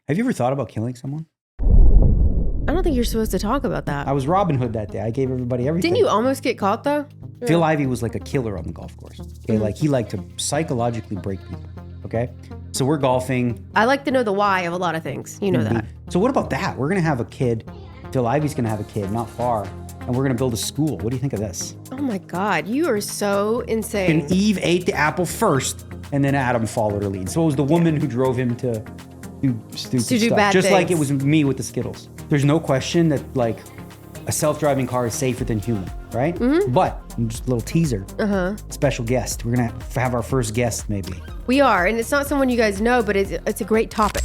Have you ever thought about killing someone? I don't think you're supposed to talk about that. I was Robin Hood that day. I gave everybody everything. Didn't you almost get caught though? Phil Ivey was like a killer on the golf course. Okay, like he liked to psychologically break people. Okay, so we're golfing. I like to know the why of a lot of things. You know that. So what about that? We're gonna have a kid. Phil Ivey's gonna have a kid, not far, and we're gonna build a school. What do you think of this? Oh my God, you are so insane. And Eve ate the apple first, and then Adam followed her lead. So it was the woman who drove him to do stupid To do stuff. bad Just like it things. was me with the Skittles. There's no question that like a self-driving car is safer than human, right? Mm-hmm. But just a little teaser. Special guest. We're gonna have our first guest maybe. We are, and it's not someone you guys know, but it's a great topic.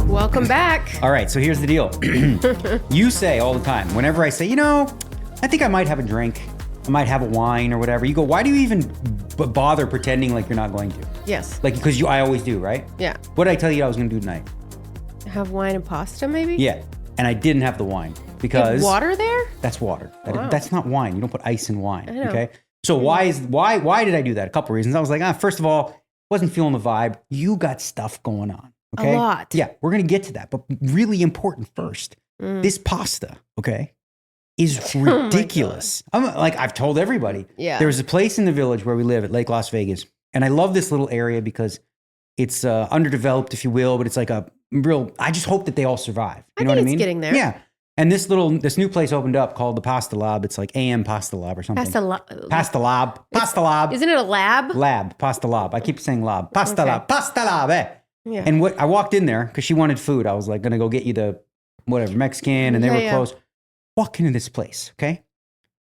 Welcome back. All right, so here's the deal. You say all the time, whenever I say, I think I might have a drink, I might have a wine or whatever, you go, why do you even bother pretending like you're not going to? Yes. Like, because I always do, right? Yeah. What did I tell you I was going to do tonight? Have wine and pasta, maybe? Yeah, and I didn't have the wine because... Is water there? That's water. Wow. That's not wine. You don't put ice in wine, I know. okay? So why did I do that? A couple reasons. I was like, first of all, wasn't feeling the vibe. You got stuff going on, okay? A lot. Yeah, we're going to get to that, but really important first. This pasta, okay, is ridiculous. I've told everybody. Yeah. There's a place in the village where we live at Lake Las Vegas, and I love this little area because it's underdeveloped, if you will, but it's like a real, I just hope that they all survive. You know what I mean? It's getting there. Yeah. And this new place opened up called the Pasta Lab. It's like AM Pasta Lab or something. Pasta Lab. Isn't it a lab? Lab. Pasta Lab. I keep saying lab. Pasta Okay. Lab. Pasta Lab. Eh. Yeah. And I walked in there because she wanted food. I was like, gonna go get you the whatever, Mexican, and they were closed. Walk into this place, okay?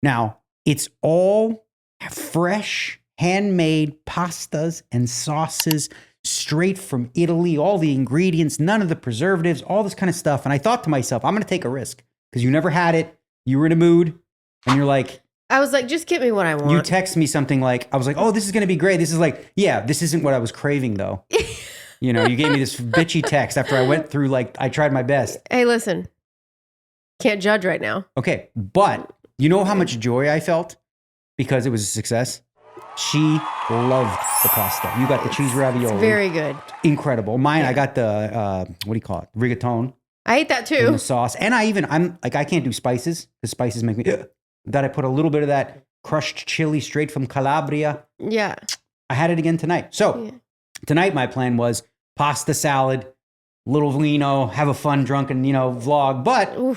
Now, it's all fresh, handmade pastas and sauces straight from Italy, all the ingredients, none of the preservatives, all this kind of stuff. And I thought to myself, I'm going to take a risk because you never had it. You were in a mood and you're like, I was like, just get me what I want. you text me something like, I was like, oh, this is going to be great. This is like, yeah, this isn't what I was craving though. You gave me this bitchy text after I went through, I tried my best. Hey, listen, can't judge right now. Okay. But you know how much joy I felt because it was a success? She loved the pasta. You got the cheese ravioli. It's very good. Incredible. Mine, I got the, what do you call it? Rigatone. I ate that And too. the sauce. And I can't do spices because spices make me, that I put a little bit of that crushed chili straight from Calabria. Yeah. I had it again tonight. So tonight my plan was pasta salad, little vino, have a fun drunken, vlog, but a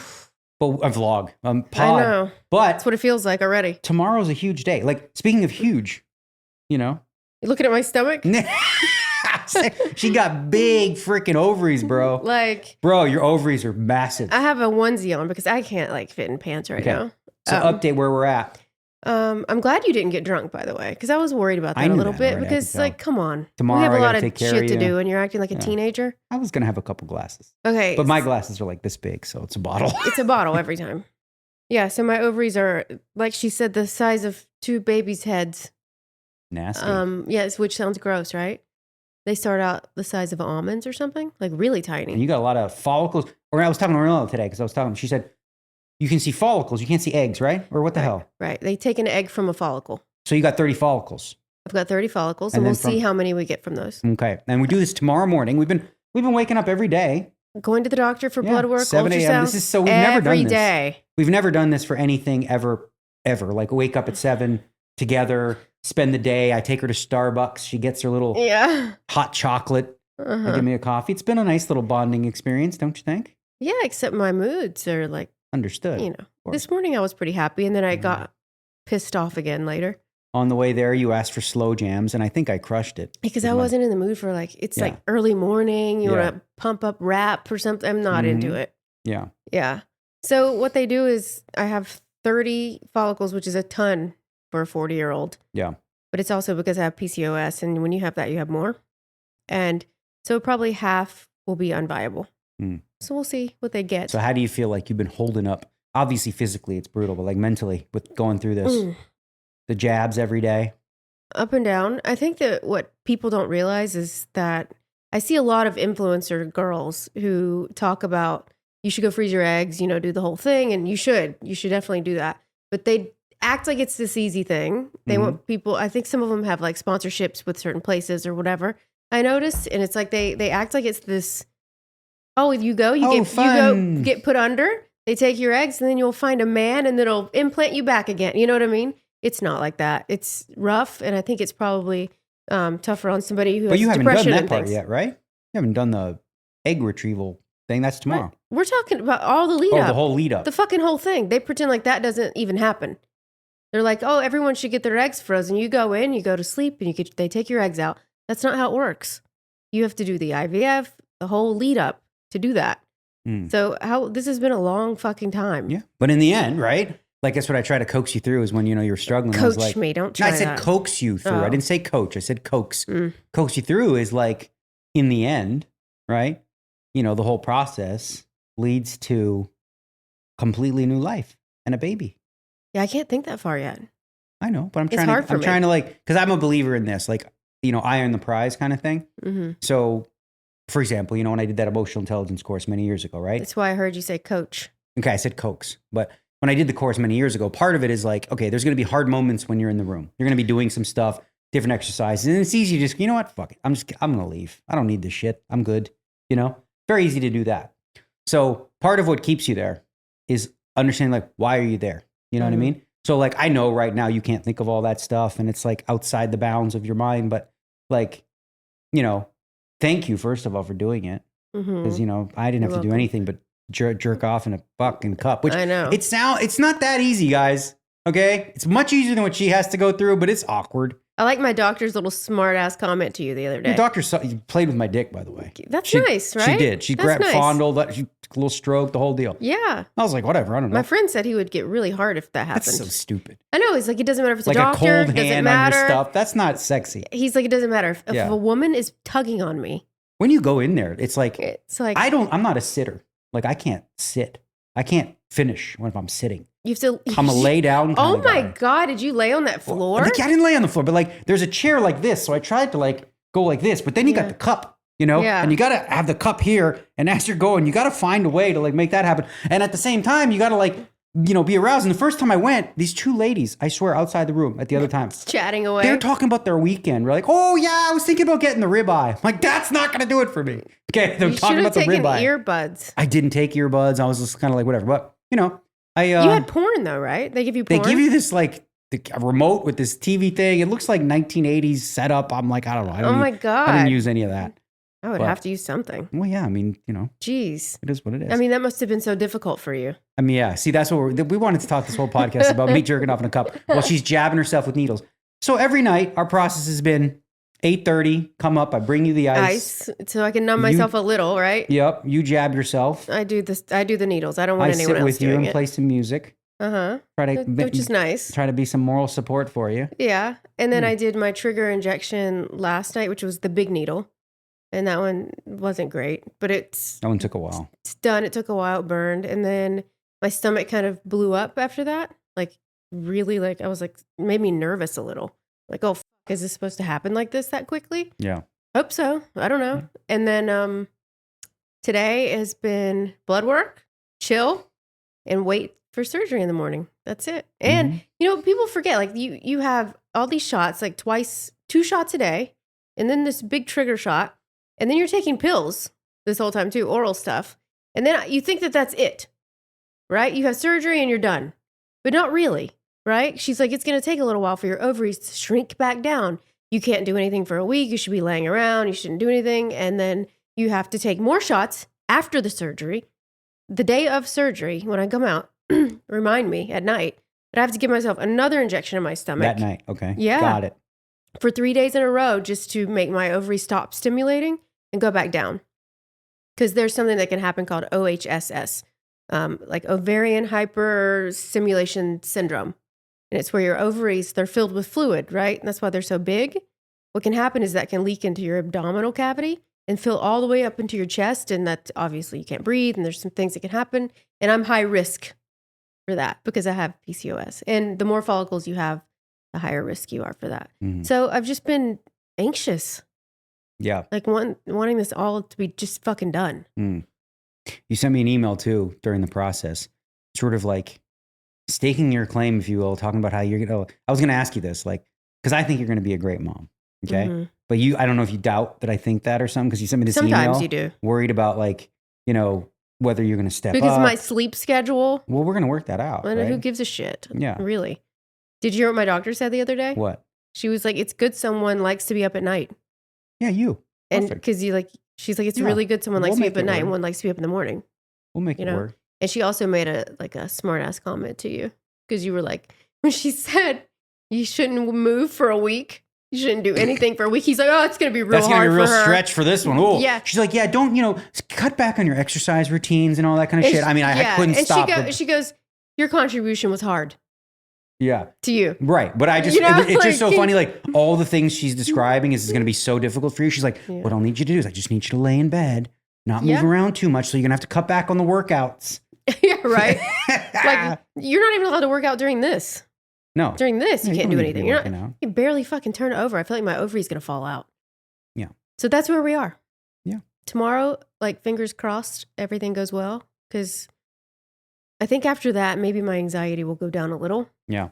vlog, pod. I know. But That's what it feels like already. tomorrow's a huge day. Like, speaking of huge, You looking at my stomach? she got big freaking ovaries, bro. Bro, your ovaries are massive. I have a onesie on because I can't fit in pants right now. So update where we're at. I'm glad you didn't get drunk, by the way, because I was worried about I that a knew little that bit already, I because, could tell. come on. Tomorrow we have I a lot gotta of take care shit of to you. do and you're acting like a teenager. I was going to have a couple glasses. Okay. But my glasses are like this big, so it's a bottle. It's a bottle every time. Yeah, so my ovaries are, like she said, the size of two babies' heads. Nasty. Yes, which sounds gross, right? They start out the size of almonds or something, like really tiny. And you got a lot of follicles. Or I was talking to Marilla today because she said, you can see follicles, you can't see eggs, right? Or what the hell? Right. They take an egg from a follicle. So you got 30 follicles. I've got 30 follicles, And and then we'll see how many we get from those. Okay. And we do this tomorrow morning. We've been waking up every day. Going to the doctor for blood work, 7 a.m. ultrasounds. We've never done every this. day. We've never done this for anything ever. Like wake up at 7 together, spend the day. I take her to Starbucks. She gets her little hot chocolate. I give me a coffee. It's been a nice little bonding experience, don't you think? Yeah, except my moods are Understood. This morning I was pretty happy, and then I got pissed off again later. On the way there, you asked for slow jams, and I think I crushed it. Because I wasn't in the mood for it's early morning. You want to pump up rap or something. I'm not into it. Yeah. Yeah. So what they do is I have 30 follicles, which is a ton for a 40-year-old. Yeah. But it's also because I have PCOS. And when you have that, you have more. And so probably half will be unviable. So we'll see what they get. So how do you feel like you've been holding up? Obviously, physically, it's brutal, but mentally with going through this, the jabs every day. Up and down. I think that what people don't realize is that I see a lot of influencer girls who talk about you should go freeze your eggs, do the whole thing. And you should definitely do that. But they act like it's this easy thing. They want people, I think some of them have like sponsorships with certain places or whatever. I noticed. And it's like they act like it's this, you go get put under, they take your eggs and then you'll find a man and then it'll implant you back again. You know what I mean? It's not like that. It's rough. And I think it's probably tougher on somebody who has depression. But you haven't done that part things. yet, right? You haven't done the egg retrieval thing. That's tomorrow. Right. We're talking about all the lead up. The whole lead up. The fucking whole thing. They pretend like that doesn't even happen. They're like, everyone should get their eggs frozen. You go in, you go to sleep, and they take your eggs out. That's not how it works. You have to do the IVF, the whole lead up to do that. So this has been a long fucking time. Yeah. But in the end, right? Like that's what I try to coax you through is when, you're struggling. Coach me, don't try I said that. coax you through. I didn't say coach. I said coax. Coax you through is like in the end, right? The whole process leads to completely new life and a baby. Yeah, I can't think that far yet. I know, but I'm trying to like, because I'm a believer in this, like, eye on the prize kind of thing. So, for example, when I did that emotional intelligence course many years ago, right? That's why I heard you say coach. Okay, I said coax. But when I did the course many years ago, part of it is like, okay, there's going to be hard moments when you're in the room. You're going to be doing some stuff, different exercises. And it's easy to just, you know what? Fuck it. I'm going to leave. I don't need this shit. I'm good. Very easy to do that. So part of what keeps you there is understanding like, why are you there? You know what I mean? So like, I know right now you can't think of all that stuff and it's like outside the bounds of your mind, but like, thank you first of all for doing it. Because, I didn't have to do anything but jerk off in a fucking cup, which I know. It's not that easy, guys. Okay. It's much easier than what she has to go through, but it's awkward. I like my doctor's little smart ass comment to you the other day. Your doctor played with my dick, by the way. That's nice, right? She did. She grabbed, fondled, a little stroke, the whole deal. Yeah. I was like, whatever. I don't know. My friend said he would get really hard if that happened. That's so stupid. I know. He's like, it doesn't matter if it's like a doctor. A cold hand on your stuff. That's not sexy. He's like, it doesn't matter if a woman is tugging on me. When you go in there, it's like I'm not a sitter. Like I can't sit. I can't finish if I'm sitting. You have to. I'm a lay down. Oh my God! Did you lay on that floor? I didn't lay on the floor, but like there's a chair like this, so I tried to like go like this, but then you got the cup, and you got to have the cup here, and as you're going, you got to find a way to like make that happen, and at the same time, you got to like be aroused. And the first time I went, these two ladies, I swear, outside the room at the other time, chatting away. They're talking about their weekend. We're like, oh yeah, I was thinking about getting the ribeye. I'm like, that's not gonna do it for me. Okay, they're talking about the ribeye. Earbuds. I didn't take earbuds. I was just kind of like whatever, but you had porn though, right? They give you porn? They give you this like a remote with this TV thing. It looks like 1980s setup. I'm like, I don't know. My God. I didn't use any of that. I would have to use something. Well, yeah. I mean, Jeez. It is what it is. I mean, that must have been so difficult for you. I mean, yeah. See, that's what we wanted to talk this whole podcast about me jerking off in a cup while she's jabbing herself with needles. So every night our process has been 8:30, come up, I bring you the ice. So I can numb myself a little, right? Yep. You jab yourself. I do the needles. I don't want anyone else doing it. I sit with you and play some music. Which is nice. Try to be some moral support for you. Yeah. And then I did my trigger injection last night, which was the big needle. And that one wasn't great, but that one took a while. It's done. It took a while. It burned. And then my stomach kind of blew up after that. Like really, like I was like, made me nervous a little. Like, oh, is this supposed to happen like this that quickly? Yeah. Hope so. I don't know. And then today has been blood work, chill, and wait for surgery in the morning. That's it. And, people forget, like you have all these shots, like 2 shots a day, and then this big trigger shot. And then you're taking pills this whole time too, oral stuff. And then you think that that's it, right? You have surgery and you're done, but not really, right? She's like, it's going to take a little while for your ovaries to shrink back down. You can't do anything for a week. You should be laying around. You shouldn't do anything. And then you have to take more shots after the surgery. The day of surgery, when I come out, remind me at night that I have to give myself another injection in my stomach. That night. Okay. Yeah. Got it. For 3 days in a row, just to make my ovaries stop stimulating and go back down. Because there's something that can happen called OHSS, like ovarian hyperstimulation syndrome. And it's where your ovaries, they're filled with fluid, right? And that's why they're so big. What can happen is that can leak into your abdominal cavity and fill all the way up into your chest. And that obviously you can't breathe. And there's some things that can happen. And I'm high risk for that because I have PCOS. And the more follicles you have, the higher risk you are for that. Mm-hmm. So I've just been anxious. Yeah. Like wanting this all to be just fucking done. Mm. You sent me an email too during the process, sort of like staking your claim, if you will, talking about how you're going to, I was going to ask you this, like, because I think you're going to be a great mom. Okay. Mm-hmm. But I don't know if you doubt that I think that or something, because you sent me this email. Sometimes you do. Worried about like, whether you're going to step because up. my sleep schedule. Well, we're going to work that out. And right? Who gives a shit? Yeah. Really. Did you hear what my doctor said the other day? What? She was like, it's good someone likes to be up at night. Yeah, you. And because she's like, it's really good someone likes to be up at night and one likes to be up in the morning. We'll make it work. And she also made a smart ass comment to you because you were like, when she said you shouldn't move for a week, you shouldn't do anything for a week. He's like, oh, it's going to be real hard for her. That's going to be a real stretch for this one. Oh, yeah. She's like, yeah, don't, cut back on your exercise routines and all that kind of shit. I mean, I couldn't stop. She goes, your contribution was hard. Yeah. To you. Right. But I just, it's just so funny. Like all the things she's describing is going to be so difficult for you. She's like, what I'll need you to do is I just need you to lay in bed, not move around too much. So you're going to have to cut back on the workouts. Yeah, right. Like you're not even allowed to work out during this. No. During this, you can't do anything. You can barely fucking turn it over. I feel like my ovary's going to fall out. Yeah. So that's where we are. Yeah. Tomorrow, like fingers crossed, everything goes well. Because I think after that, maybe my anxiety will go down a little. Yeah.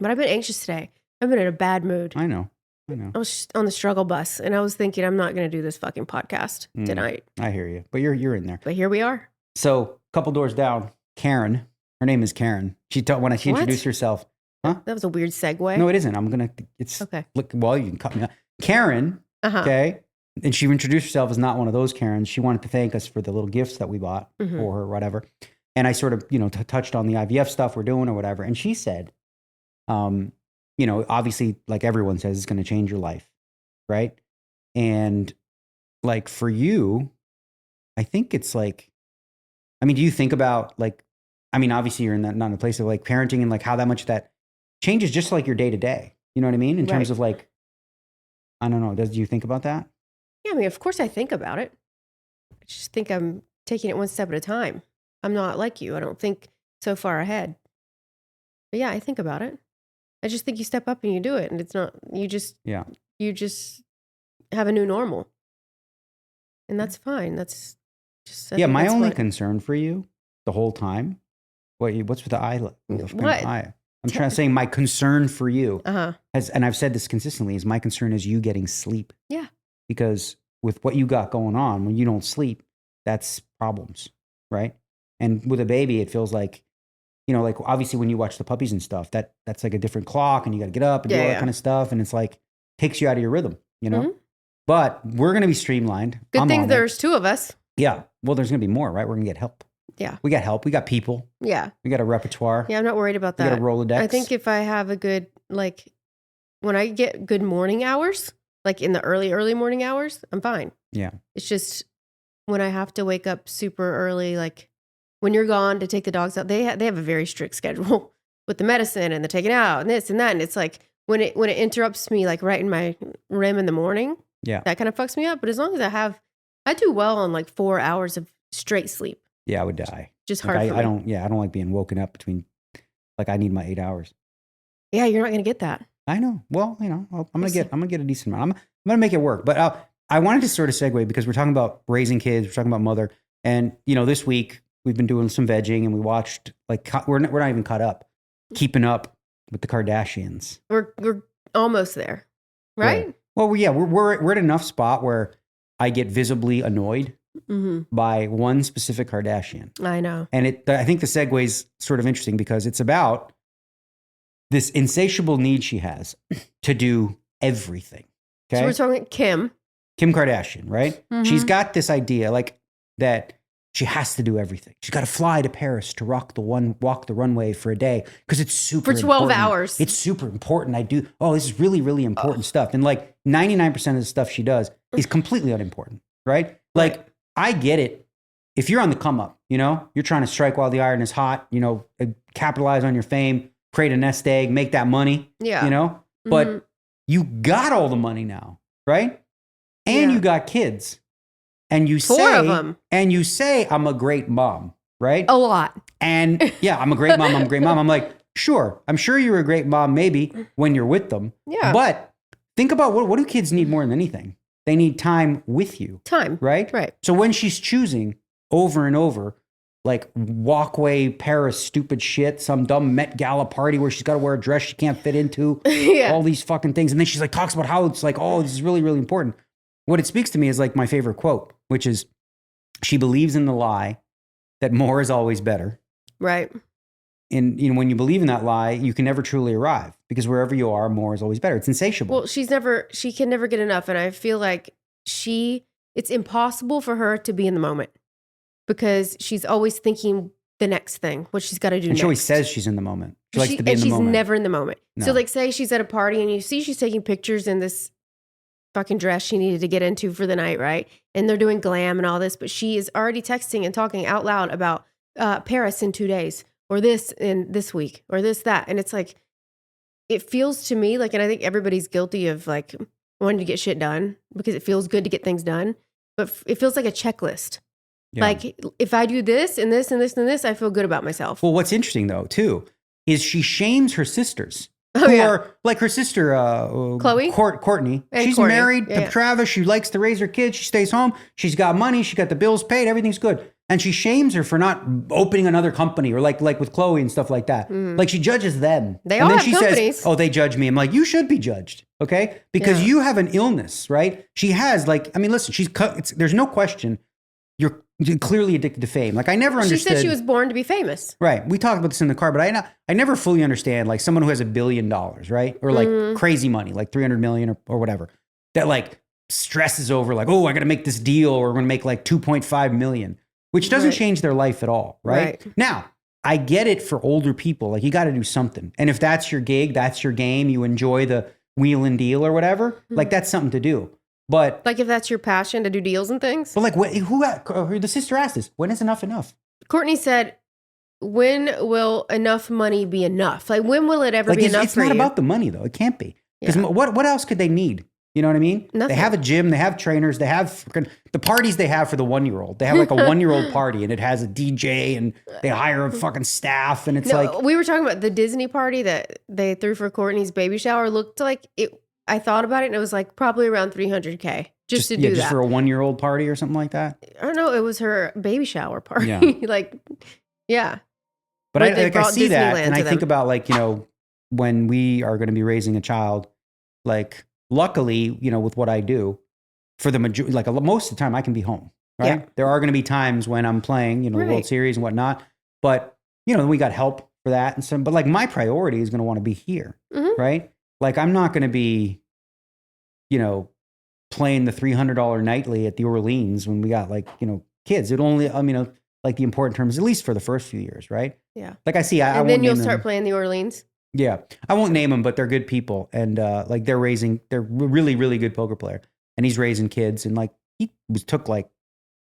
But I've been anxious today. I've been in a bad mood. I know. I was just on the struggle bus and I was thinking, I'm not going to do this fucking podcast tonight. I hear you. But you're in there. But here we are. So a couple doors down, Karen, her name is Karen. When she introduced herself. Huh? That was a weird segue. No, it isn't. It's okay. Look, well, you can cut me out. Karen, okay? And she introduced herself as not one of those Karens. She wanted to thank us for the little gifts that we bought for her or whatever. And I sort of, touched on the IVF stuff we're doing or whatever. And she said, obviously, like everyone says, it's going to change your life, right? And like for you, I think it's like, do you think about like, obviously you're not in a place of like parenting and like how that much that changes just like your day to day. You know what I mean? In terms of like, I don't know. Do you think about that? Yeah, of course I think about it. I just think I'm taking it one step at a time. I'm not like you. I don't think so far ahead. But yeah, I think about it. I just think you step up and you do it. And it's not, you just have a new normal. And that's fine. That's just, my only concern for you the whole time. What's with the eye? What? I'm trying to say my concern for you, and I've said this consistently, is my concern is you getting sleep. Yeah. Because with what you got going on, when you don't sleep, that's problems, right? And with a baby, it feels like, like obviously when you watch the puppies and stuff, that's like a different clock and you got to get up and do all that kind of stuff. And it's like, takes you out of your rhythm, Mm-hmm. But we're going to be streamlined. Good thing there's two of us. Yeah. Well, there's going to be more, right? We're going to get help. Yeah. We got help. We got people. Yeah. We got a repertoire. Yeah, I'm not worried about that. We got a Rolodex. I think if I have a good, like, when I get good morning hours, like in the early morning hours, I'm fine. Yeah. It's just when I have to wake up super early, like when you're gone to take the dogs out, they have a very strict schedule with the medicine and the taking out and this and that. And it's like when it interrupts me, like right in my REM in the morning, that kind of fucks me up. But as long as I do well on like 4 hours of straight sleep. Yeah, I would die. Just hard for me. I don't like being woken up between, like I need my 8 hours. Yeah, you're not going to get that. I know. Well, I'm going to get a decent amount. I'm going to make it work. But I wanted to sort of segue because we're talking about raising kids. We're talking about mother. And, this week we've been doing some vegging and we watched, like, we're not even caught up, keeping up with the Kardashians. We're almost there, right? Well, yeah, we're at enough spot where I get visibly annoyed by one specific Kardashian. I know. And I think the segue is sort of interesting because it's about this insatiable need she has to do everything. Okay? So we're talking Kim Kardashian, right? Mm-hmm. She's got this idea like that she has to do everything. She's got to fly to Paris to walk the runway for a day because it's super for 12 important. hours. It's super important. This is really, really important stuff. And like 99% of the stuff she does is completely unimportant, right? Like I get it. If you're on the come up, you're trying to strike while the iron is hot, capitalize on your fame, create a nest egg, make that money, but you got all the money now, right? And you got kids. And you say, 4 of them. And you say, I'm a great mom, right? A lot. And yeah, I'm a great mom. I'm like, sure. I'm sure you're a great mom, maybe when you're with them. Yeah. But think about what do kids need more than anything? They need time with you. Time. Right? Right. So when she's choosing over and over, like walkway Paris stupid shit, some dumb Met Gala party where she's got to wear a dress she can't fit into, all these fucking things. And then she's like, talks about how it's like, oh, this is really, really important. What it speaks to me is like my favorite quote, which is she believes in the lie that more is always better. Right. And when you believe in that lie, you can never truly arrive because wherever you are, more is always better. It's insatiable. Well, she can never get enough. And I feel like it's impossible for her to be in the moment because she's always thinking the next thing, what she's got to do next. She always says she's in the moment. She likes to be in the moment. And she's never in the moment. No. So like say she's at a party and you see she's taking pictures in this fucking dress she needed to get into for the night, right? And they're doing glam and all this, but she is already texting and talking out loud about Paris in 2 days or this in this week or that. And it's like, it feels to me like, and I think everybody's guilty of like wanting to get shit done because it feels good to get things done, but it feels like a checklist. Yeah. Like if I do this and this and this and this, I feel good about myself. Well, what's interesting though, too, is she shames her sisters. Or like her sister, Chloe, Courtney. She's married to Travis. She likes to raise her kids. She stays home. She's got money. She got the bills paid. Everything's good. And she shames her for not opening another company or like with Chloe and stuff like that. Like she judges them. They all have companies. Says, oh, they judge me. I'm like, you should be judged. Okay. Because you have an illness, right? She has listen, there's no question. You're clearly addicted to fame. Like I never understood. She said she was born to be famous. Right. We talked about this in the car, but I never fully understand like someone who has $1 billion, right? Or like crazy money, like 300 million or whatever, that like stresses over like, oh, I got to make this deal or we're going to make like 2.5 million, which doesn't change their life at all. Right? Now, I get it for older people. Like you got to do something. And if that's your gig, that's your game, you enjoy the wheel and deal or whatever, like that's something to do. But like if that's your passion to do deals and things. But like who the sister asked this, when is enough? Courtney said, when will enough money be enough? Like when will it ever be enough for you? It's not about the money though. It can't be. Because what else could they need? You know what I mean? Nothing. They have a gym, they have trainers, they have the parties they have for the 1-year-old. They have like a 1-year-old party and it has a DJ and they hire a fucking staff and it's like. We were talking about the Disney party that they threw for Courtney's baby shower. Looked like it. I thought about it and it was like probably around $300K just to do that. Just for a 1-year-old party or something like that? I don't know. It was her baby shower party. Yeah. But I see that and I think about like, when we are going to be raising a child, like luckily, with what I do for the majority, like most of the time I can be home, right? Yeah. There are going to be times when I'm playing, the World Series and whatnot, but we got help for that and some, but like my priority is going to want to be here, right? Like I'm not going to be, playing the $300 nightly at the Orleans when we got like, kids. It only, like the important terms, at least for the first few years, right? Yeah. Like I see, and then you'll start playing the Orleans. Yeah. I won't name them, but they're good people. And like they're really, really good poker player. And he's raising kids. And like he took like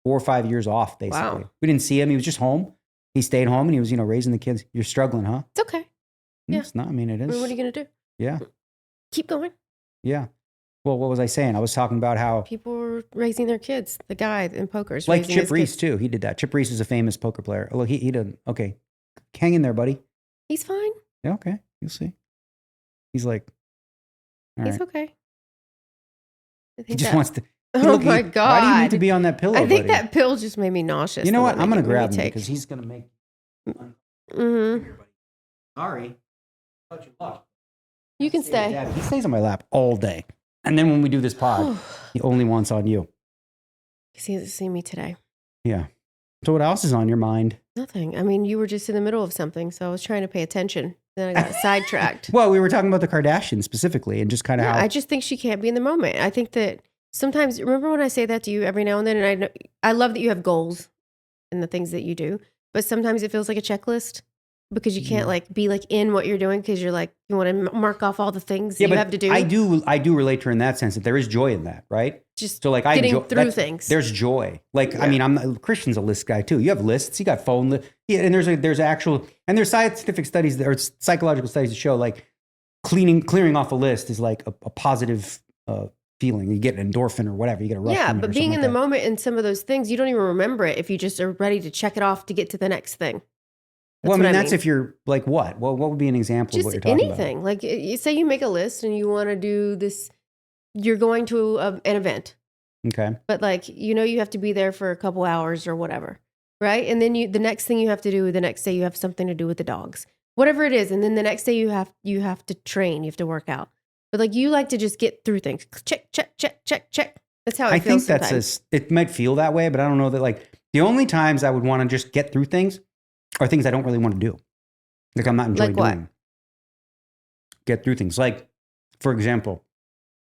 4 or 5 years off, basically. Wow. We didn't see him. He was just home. He stayed home and he was, raising the kids. You're struggling, huh? It's okay. Yeah. It's not. It is. What are you going to do? Yeah. Keep going. Yeah. Well, what was I saying? I was talking about how people were raising their kids. The guy in poker is like Chip Reese too. He did that. Chip Reese is a famous poker player. Look, he did. Okay, hang in there, buddy. He's fine. Yeah. Okay. You'll see. He's like, he's okay. He just wants to. Oh my God! Why do you need to be on that pillow? I think buddy? that pill just made me nauseous. You know what? I'm gonna grab him because he's gonna make. Sorry. You can stay. Daddy. He stays on my lap all day. And then when we do this pod, he only wants on you. Because he hasn't seen me today. Yeah. So what else is on your mind? Nothing. You were just in the middle of something, so I was trying to pay attention. Then I got sidetracked. Well, we were talking about the Kardashians specifically and just kind of how... I just think she can't be in the moment. I think that sometimes, remember when I say that to you every now and then, and I love that you have goals in the things that you do, but sometimes it feels like a checklist. Because you can't be in what you're doing because you're like, you want to mark off all the things you have to do. I do relate to her in that sense that there is joy in that, right? Just so getting through things. There's joy. Like, Christian's a list guy too. You have lists, you got phone lists. Yeah, and there's scientific studies or psychological studies that show like clearing off a list is like a positive feeling. You get an endorphin or whatever. You get a rush. Yeah, but being in the moment in some of those things, you don't even remember it if you just are ready to check it off to get to the next thing. That's if you're like what? Well, what would be an example of what you're talking about? Just anything. Like you say you make a list and you want to do this, you're going to an event. Okay. But you have to be there for a couple hours or whatever. right? And then the next thing you have to do, the next day you have something to do with the dogs, whatever it is. And then the next day you have to train, you have to work out. But like you like to just get through things. Check, check, check, check, check. That's how it feels sometimes. I think it might feel that way, but I don't know that like the only times I would want to just get through things are things I don't really want to do. Like I'm not enjoying doing. Get through things. Like, for example,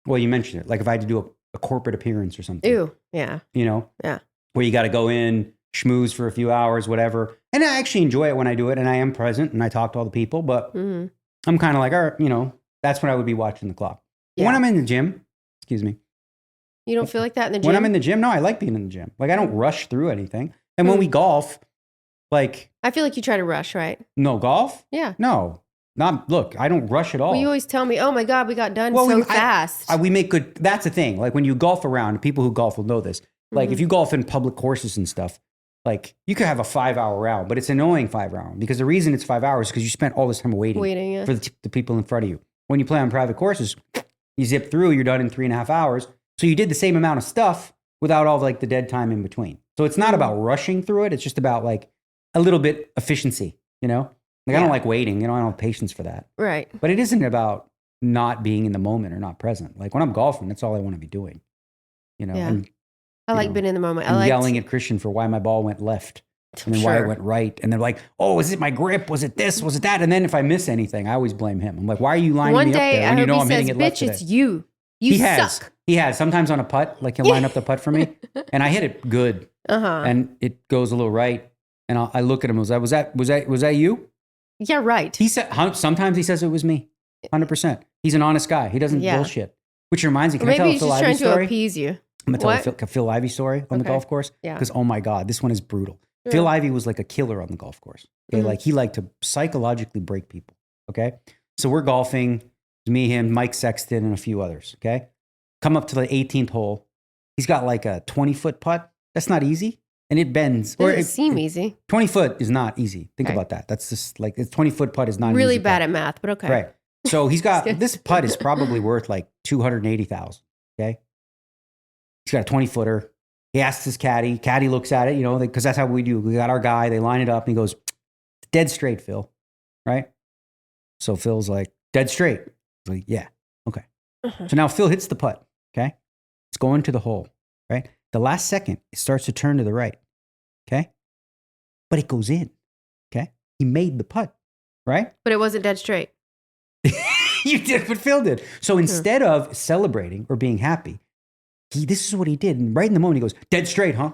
well, you mentioned it. Like if I had to do a corporate appearance or something. Ew, yeah. You know? Yeah. Where you got to go in, schmooze for a few hours, whatever. And I actually enjoy it when I do it, and I am present, and I talk to all the people, but I'm kind of like, all right, you know, that's when I would be watching the clock. Yeah. When I'm in the gym, excuse me. You don't feel like that in the gym? When I'm in the gym, no, I like being in the gym. Like I don't rush through anything. And when we golf, like... I feel like you try to rush, right? No, golf? Yeah. No. Look, I don't rush at all. Well, you always tell me, oh my God, we got done fast. We make good, that's the thing. Like when you golf around, people who golf will know this. Like if you golf in public courses and stuff, like you could have a 5-hour round, but it's annoying 5-hour because the reason it's 5 hours is because you spent all this time waiting for the people in front of you. When you play on private courses, you zip through, you're done in 3.5 hours. So you did the same amount of stuff without all like the dead time in between. So it's not about rushing through it. It's just about like a little bit efficiency, you know? Like I don't like waiting, you know, I don't have patience for that. Right. But it isn't about not being in the moment or not present. Like when I'm golfing, that's all I want to be doing, you know? Yeah. And, I like being in the moment. I like yelling at Christian for why my ball went left and then why it went right. And they're like, oh, was it my grip? Was it this? Was it that? And then if I miss anything, I always blame him. I'm like, why are you lining me up there when you know I'm hitting it left today? Bitch, it's you. You suck. He has. Sometimes on a putt, like he'll line up the putt for me and I hit it good. And it goes a little right. And I look at him and was that you? Yeah, right. He said, sometimes he says it was me. 100%. He's an honest guy. He doesn't bullshit. Which reminds me, can I tell a Phil Ivey story? Maybe he's just trying to appease you. I'm going to tell a Phil Ivey story on the golf course. Yeah. Because, oh my God, this one is brutal. Yeah. Phil Ivey was like a killer on the golf course. Okay? Like he liked to psychologically break people. Okay. So we're golfing, me, him, Mike Sexton, and a few others. Okay. Come up to the 18th hole. He's got like a 20-foot putt. That's not easy. And it bends. Doesn't seem easy. 20 foot is not easy. Think about that. That's just like a 20-foot putt is not really easy bad putt. at math, but okay. Right. So he's got this putt is probably worth like $280,000. Okay. He's got a 20-footer. He asks his caddy. Caddy looks at it, you know, because that's how we do. We got our guy. They line it up, and he goes, "Dead straight, Phil." Right. So Phil's like, "Dead straight." He's like, "Yeah, okay." So now Phil hits the putt. Okay. It's going to the hole. Right. The last second, it starts to turn to the right. Okay. But it goes in. Okay. He made the putt. Right. But it wasn't dead straight. You did what Phil did. So instead of celebrating or being happy, this is what he did. And right in the moment, he goes, "Dead straight, huh?"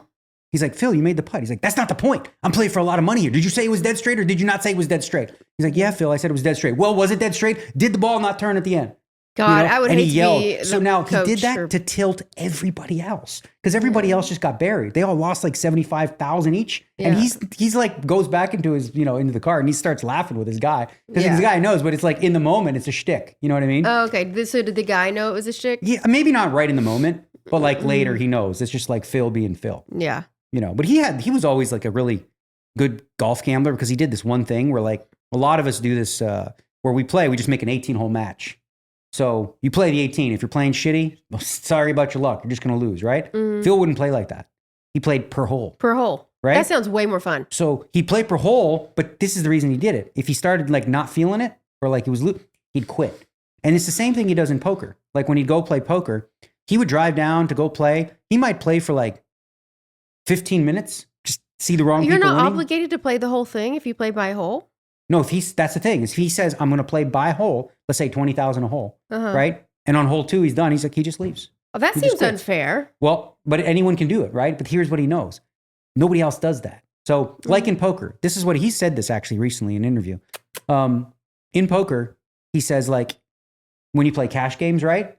He's like, "Phil, you made the putt." He's like, "That's not the point. I'm playing for a lot of money here. Did you say it was dead straight or did you not say it was dead straight?" He's like, "Yeah, Phil, I said it was dead straight." "Well, was it dead straight? Did the ball not turn at the end?" God, you know? I would hate to be So now he did that to tilt everybody else because everybody else just got buried. They all lost like 75,000 each, and he's like goes back into his into the car and he starts laughing with his guy because the guy knows, but it's like in the moment it's a shtick. You know what I mean? Oh, okay. So did the guy know it was a shtick? Yeah, maybe not right in the moment, but like later he knows. It's just like Phil being Phil. Yeah, you know. But he was always like a really good golf gambler because he did this one thing where like a lot of us do this where we just make an 18-hole match. So you play the 18. If you're playing shitty, well, sorry about your luck. You're just going to lose, right? Phil wouldn't play like that. He played per hole. Per hole. Right? That sounds way more fun. So he played per hole, but this is the reason he did it. If he started like not feeling it or like he was he'd quit. And it's the same thing he does in poker. Like when he'd go play poker, he would drive down to go play. He might play for like 15 minutes, just see the wrong people winning. You're not obligated to play the whole thing if you play by hole? No, that's the thing. If he says, "I'm going to play by hole," let's say 20,000 a hole, right? And on hole 2, he's done. He's like, he just leaves. Oh, that seems unfair. Well, but anyone can do it, right? But here's what he knows. Nobody else does that. So like in poker, this is what he said this actually recently in an interview. In poker, he says like, when you play cash games, right?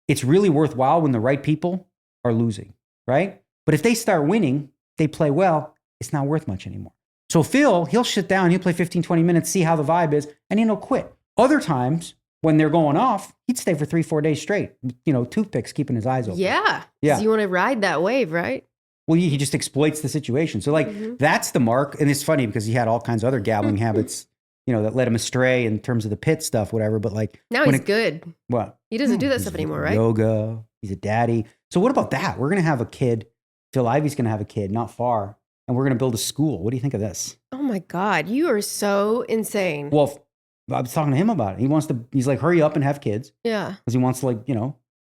It's really worthwhile when the right people are losing, right? But if they start winning, they play well, it's not worth much anymore. So Phil, he'll sit down, he'll play 15, 20 minutes, see how the vibe is, and then he'll quit. Other times, when they're going off, he'd stay for 3-4 days straight, toothpicks, keeping his eyes open. Yeah. So you want to ride that wave, right? Well, he just exploits the situation. So that's the mark. And it's funny because he had all kinds of other gambling habits, that led him astray in terms of the pit stuff, whatever. But like now he's good. What? He doesn't do that stuff anymore, right? Yoga. He's a daddy. So what about that? We're going to have a kid. Phil Ivey's going to have a kid not far. and we're going to build a school. What do you think of this? Oh my God, you are so insane. Well, I was talking to him about it. He's like, hurry up and have kids. Yeah. Because he wants to, like,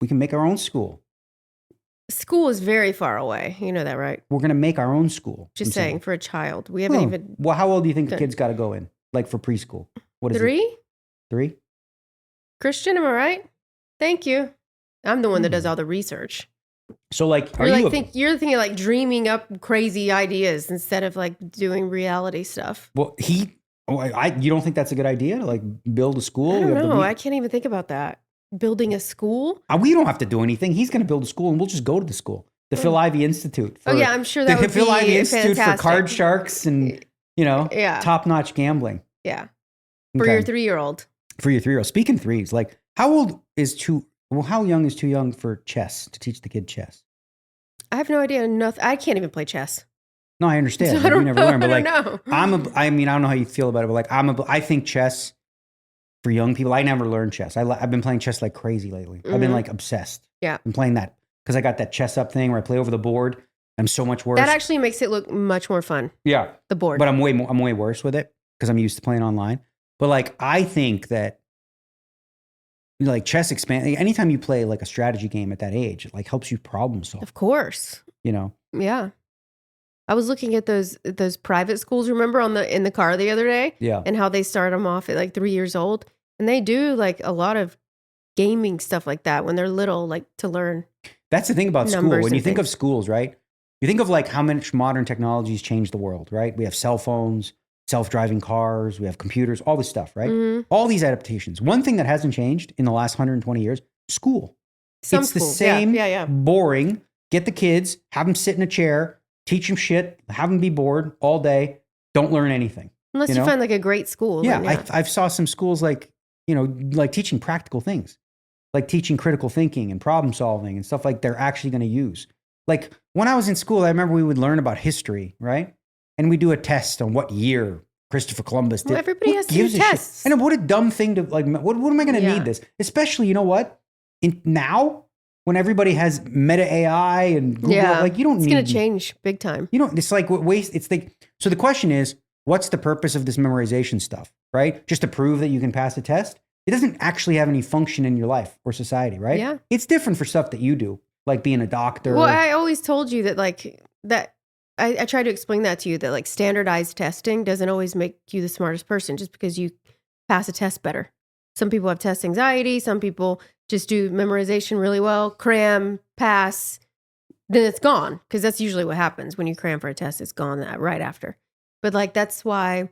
we can make our own school. School is very far away. You know that, right? We're going to make our own school. Just saying, for a child. We haven't even... Well, how old do you think the kid's got to go in? Like for preschool? What is 3? it? 3? Christian, am I right? Thank you. I'm the one that does all the research. So like, you're thinking like dreaming up crazy ideas instead of like doing reality stuff. Well, you don't think that's a good idea to like build a school? I don't know. I can't even think about that. Building a school? We don't have to do anything. He's going to build a school and we'll just go to the school. The Phil Ivey Institute. I'm sure that would be Phil Ivey Institute fantastic. for card sharks and, top-notch gambling. Yeah. For your 3-year-old. For your 3-year-old. Speaking of threes, like how young is too young for chess, to teach the kid chess? I have no idea. I can't even play chess. No, I understand. So I don't never learned, but like, know. I don't know how you feel about it, but like, I think chess for young people, I never learned chess. I've been playing chess like crazy lately. Mm-hmm. I've been like obsessed. Yeah. I'm playing that because I got that chess up thing where I play over the board. I'm so much worse. That actually makes it look much more fun. Yeah. The board. But I'm way worse with it because I'm used to playing online. But like, I think that like chess anytime you play like a strategy game at that age, it like helps you problem solve. Of course. Yeah. I was looking at those private schools, remember, in the car the other day? Yeah. And how they start them off at like 3 years old. And they do like a lot of gaming stuff like that when they're little, like to learn. That's the thing about school. When you think of schools, right? You think of like how much modern technologies changed the world, right? We have cell phones, self-driving cars, we have computers, all this stuff, right? Mm-hmm. All these adaptations. One thing that hasn't changed in the last 120 years, school. It's the same boring, get the kids, have them sit in a chair, teach them shit, have them be bored all day, don't learn anything. Unless you find like a great school. Yeah, I've saw some schools like, like teaching practical things, like teaching critical thinking and problem solving and stuff like they're actually going to use. Like when I was in school, I remember we would learn about history, right? And we do a test on what year Christopher Columbus did. Well, everybody has to do tests. I know, what a dumb thing to like, what am I going to need this? Especially, you know what? Now, when everybody has Meta AI and Google, like you don't need. It's going to change big time. It's like waste. So the question is, what's the purpose of this memorization stuff, right? Just to prove that you can pass a test? It doesn't actually have any function in your life or society, right? Yeah. It's different for stuff that you do, like being a doctor. Well, I always told you that I try to explain that to you, that like standardized testing doesn't always make you the smartest person just because you pass a test better. Some people have test anxiety. Some people just do memorization really well, cram, pass, then it's gone. Because that's usually what happens when you cram for a test. It's gone right after. But like, that's why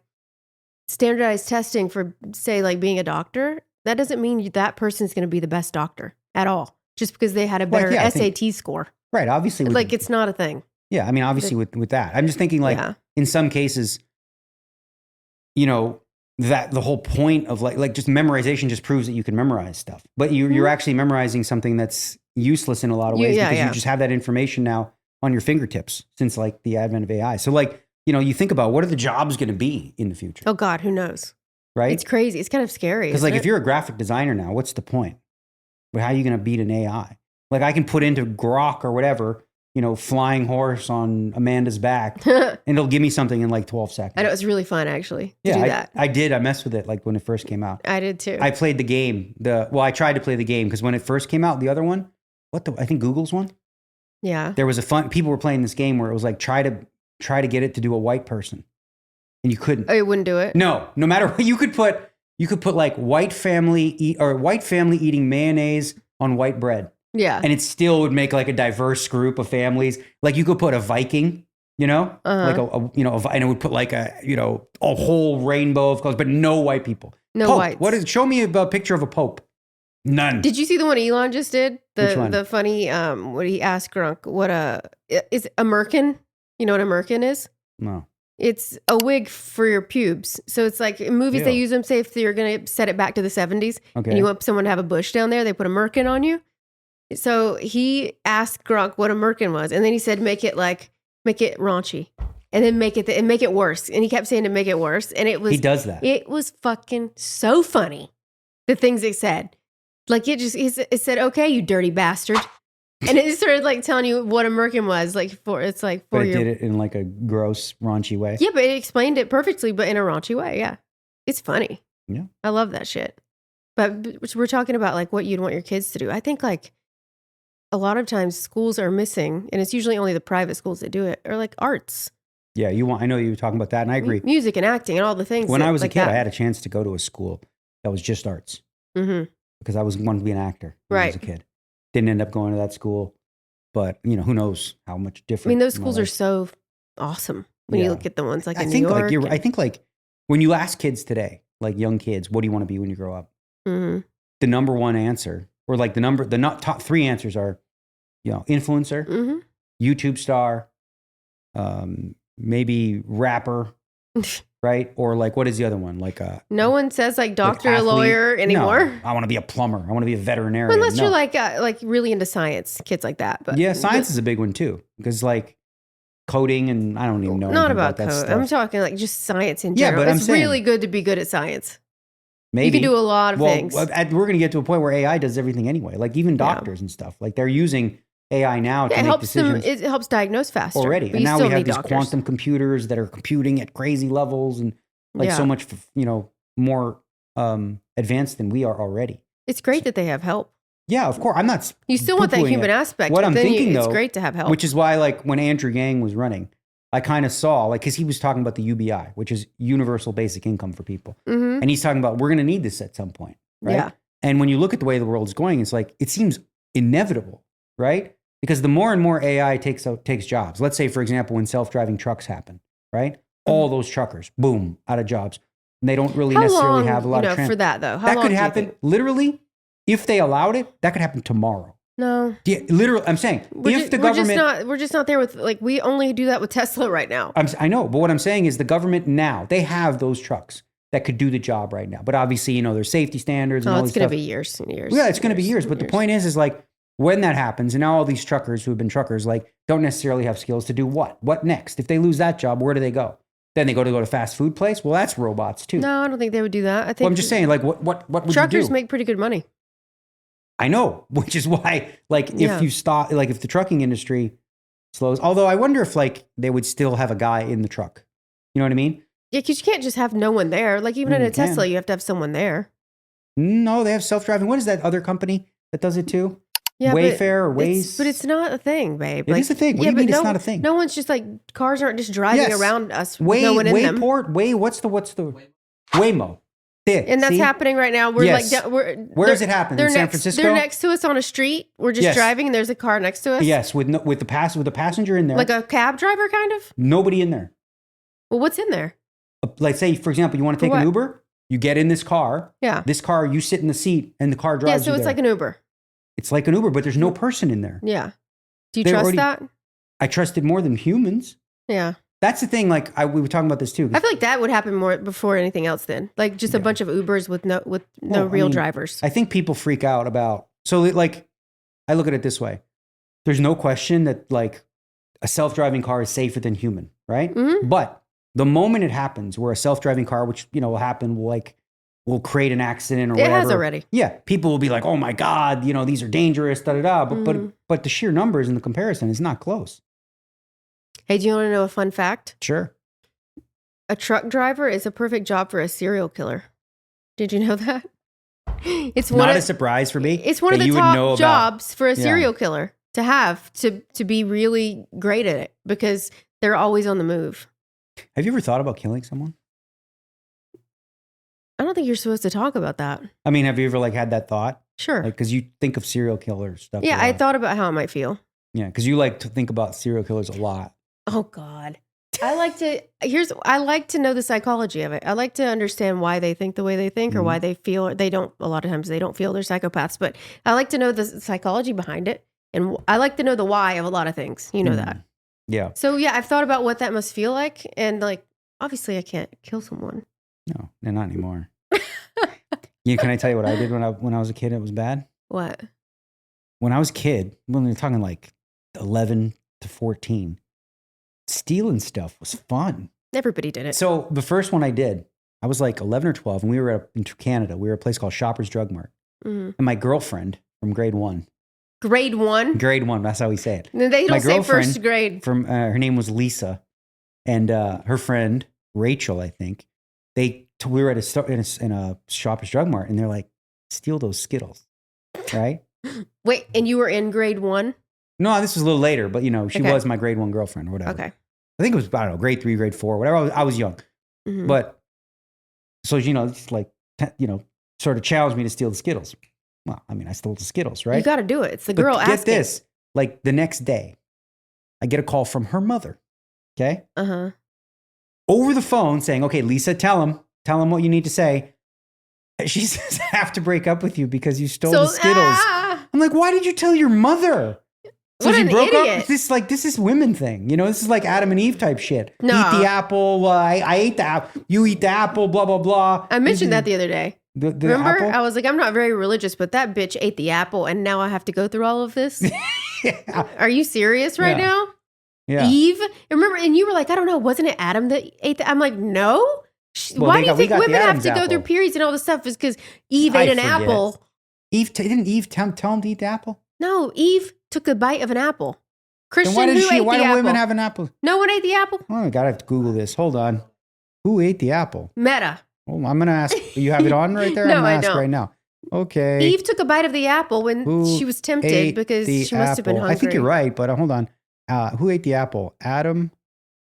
standardized testing for, say, like being a doctor, that doesn't mean that person's going to be the best doctor at all. Just because they had a better SAT score. Right, obviously. Like, it's not a thing. Yeah, I mean, obviously with that. I'm just thinking like, in some cases, that the whole point of like just memorization just proves that you can memorize stuff. But you're actually memorizing something that's useless in a lot of ways because you just have that information now on your fingertips since like the advent of AI. So like, you think about what are the jobs going to be in the future? Oh God, who knows? Right? It's crazy. It's kind of scary. Because like if you're a graphic designer now, what's the point? But how are you going to beat an AI? Like I can put into Grok or whatever, flying horse on Amanda's back and it'll give me something in like 12 seconds. I know, it's really fun actually to do that. I did. I messed with it like when it first came out. I did too. I played the game. I tried to play the game because when it first came out, the other one, I think Google's one. Yeah. There was people were playing this game where it was like try to get it to do a white person. And you couldn't. Oh, you wouldn't do it? No matter what, you could put like white family eating mayonnaise on white bread. Yeah. And it still would make like a diverse group of families. Like you could put a Viking, like and it would put like a whole rainbow of colors, but no white people. No Pope. whites. Show me a picture of a Pope. None. Did you see the one Elon just did? Which one? The funny, what he asked Grunk, is a merkin? You know what a merkin is? No. It's a wig for your pubes. So it's like in movies they use them, say if you're going to set it back to the 70s and you want someone to have a bush down there, they put a merkin on you. So he asked Grunk what a merkin was, and then he said, make it raunchy, and then make it worse. And he kept saying to make it worse, and he does that. It was fucking so funny. The things it said, like it said, okay, you dirty bastard. And it started like telling you what a merkin was. But it did it in like a gross, raunchy way. Yeah, but it explained it perfectly, but in a raunchy way. Yeah. It's funny. Yeah. I love that shit. But we're talking about like what you'd want your kids to do. I think like a lot of times schools are missing, and it's usually only the private schools that do it, or like arts. Yeah, I know you were talking about that, and I agree. Music and acting and all the things. When I was a kid, I had a chance to go to a school that was just arts. Mm-hmm. Because I wanted to be an actor when I was a kid. Didn't end up going to that school, but who knows how much different. I mean, those schools are so awesome when you look at the ones like in New York. I think like when you ask kids today, like young kids, what do you want to be when you grow up? Mm-hmm. The number one answer, or like the top three answers are, influencer, mm-hmm. YouTube star, maybe rapper, right? Or like, what is the other one? Like no one says like doctor or lawyer anymore. No, I want to be a plumber. I want to be a veterinarian. Unless you're like really into science, kids like that. But yeah, science is a big one too, because like coding and I don't even know. Not about code. I'm talking like just science in general. Yeah, but it's really good to be good at science. Maybe you can do a lot of things. We're going to get to a point where AI does everything anyway. Like even doctors and stuff. Like they're using AI now to make decisions. It helps diagnose faster already. And now we have these quantum computers that are computing at crazy levels and like so much, more advanced than we are already. It's great that they have help. Yeah, of course. I'm not. You still want that human aspect. What I'm thinking though, it's great to have help. Which is why, like when Andrew Yang was running, I kind of saw like because he was talking about the UBI, which is universal basic income for people, and he's talking about we're going to need this at some point, right? Yeah. And when you look at the way the world is going, it's like it seems inevitable, right? Because the more and more AI takes jobs. Let's say, for example, when self-driving trucks happen, right? All those truckers, boom, out of jobs. And they don't really necessarily have a lot of for that though. That could happen literally if they allowed it. That could happen tomorrow. No, yeah, literally, I'm saying if the government, we're just not there with like we only do that with Tesla right now. I know, but what I'm saying is the government now they have those trucks that could do the job right now. But obviously, there's safety standards. And all it's going to be years and years. Yeah, it's going to be years. But the point is like when that happens, and now all these truckers who have been truckers like don't necessarily have skills to do what? What next? If they lose that job, where do they go? Then they go to a fast food place. Well, that's robots too. No, I don't think they would do that. I think. Well, I'm just saying, like, what would you do? Truckers make pretty good money. I know, which is why, like, if you stop, like, if the trucking industry slows, although I wonder if, like, they would still have a guy in the truck. You know what I mean? Yeah, because you can't just have no one there. Like, even in a Tesla, you have to have someone there. No, they have self-driving. What is that other company that does it too? Yeah, Wayfair or Waze? But it's not a thing, babe. It is a thing. What do you mean it's not a thing? No one's just like, cars aren't just driving around us with no one in them. What's the Waymo? And that's happening right now. Where is it happening? In San Francisco? They're next to us on a street. We're just driving, and there's a car next to us. Yes, with the passenger in there, like a cab driver, kind of. Nobody in there. Well, what's in there? Like, say, for example, you want to take an Uber. You get in this car. Yeah. This car, you sit in the seat, and the car drives. Yeah, so it's like an Uber. It's like an Uber, but there's no person in there. Yeah. Do you trust that? I trust it more than humans. Yeah. That's the thing. Like we were talking about this too. I feel like that would happen more before anything else. Then, like just a bunch of Ubers with no real drivers. I think people freak out about. So like, I look at it this way: there's no question that like a self-driving car is safer than human, right? Mm-hmm. But the moment it happens, where a self-driving car, which will happen, will create an accident or whatever. It has already. Yeah, people will be like, "Oh my God, these are dangerous." Da da da. But the sheer numbers and the comparison is not close. Hey, do you want to know a fun fact? Sure. A truck driver is a perfect job for a serial killer. Did you know that? It's not a surprise for me. It's one of the top jobs for a serial killer to have to be really great at it because they're always on the move. Have you ever thought about killing someone? I don't think you're supposed to talk about that. I mean, have you ever had that thought? Sure. Because you think of serial killer stuff. Yeah, I thought about how it might feel. Yeah, because you like to think about serial killers a lot. Oh God. I like to know the psychology of it. I like to understand why they think the way they think or why they feel a lot of times they don't feel they're psychopaths, but I like to know the psychology behind it. And I like to know the why of a lot of things. You know that. Yeah. So yeah, I've thought about what that must feel like. And like, obviously I can't kill someone. No, not anymore. Can I tell you what I did when I was a kid? It was bad. What? When I was a kid, when we were talking like 11 to 14, stealing stuff was fun. Everybody did it. So the first one I did, I was like 11 or 12, and we were in Canada. We were at a place called Shoppers Drug Mart. Mm-hmm. And my girlfriend from grade 1 Grade 1? Grade 1. That's how we say it. They don't say first grade. Her name was Lisa. And her friend, Rachel, I think, we were at in a Shoppers Drug Mart, and they're like, steal those Skittles, right? Wait, and you were in grade 1? No, this was a little later, but she was my grade 1 girlfriend or whatever. Okay. I think it was, I don't know, grade 3, grade 4, whatever. I was young. Mm-hmm. But, so, it's like, sort of challenged me to steal the Skittles. Well, I mean, I stole the Skittles, right? You got to do it. It's the girl asking. Get this. Like, the next day, I get a call from her mother, okay? Uh-huh. Over the phone saying, okay, Lisa, tell him what you need to say. She says, I have to break up with you because you stole the Skittles. I'm like, why did you tell your mother? So what she an broke idiot. up. This is women thing. This is like Adam and Eve type shit. No. Eat the apple. I ate the apple. You eat the apple, blah, blah, blah. I mentioned that the other day. The Remember? apple? I was like, I'm not very religious, but that bitch ate the apple and now I have to go through all of this? Yeah. Are you serious right now? Yeah. Eve? Remember? And you were like, I don't know, wasn't it Adam that ate the I'm like, no. Why do you think women have to go through periods and all this stuff? Is because Eve ate an apple. Didn't Eve tell him to eat the apple? No, Eve took a bite of an apple. Christian, why who ate the apple? Why don't women have an apple? No one ate the apple? Oh, I gotta have to Google this. Hold on. Who ate the apple? Meta. Oh, I'm gonna ask. You have it on right there? No, I'm gonna I ask don't. right now. Okay. Eve took a bite of the apple when she was tempted because she must have been hungry. I think you're right, but hold on. Who ate the apple? Adam